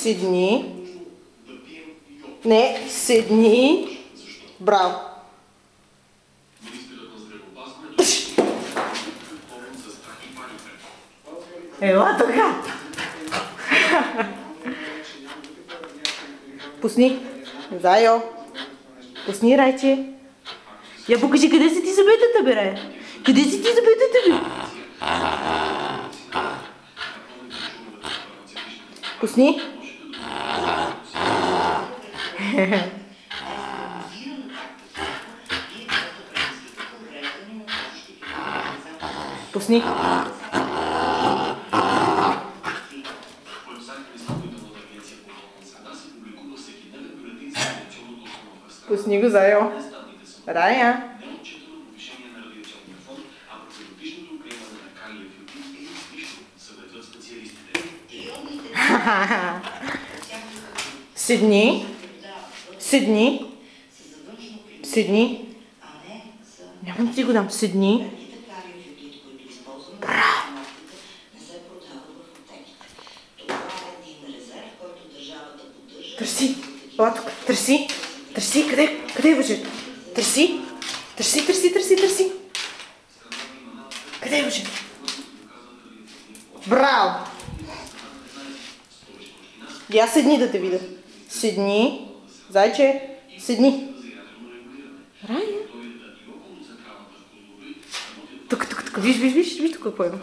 Седни. Не, седни. Браво. Ела така. Пусни. Зайо. Пусни, Райче. Я покажи къде са ти зъбетата, бе, Рая. Къде са ти зъбетата, бе? Пусни. Пусни. Пусни го, Зайо. Рая. Седни. Седни. Седни. Няма да ти го дам. Седни. Търси. Ела тук. Търси. Търси. Къде е въжето? Търси. Търси. Къде е въжето? Браво! Я седни да те видя. Седни. Зайче. Седни. Рая. Тук. Виж тук какво има.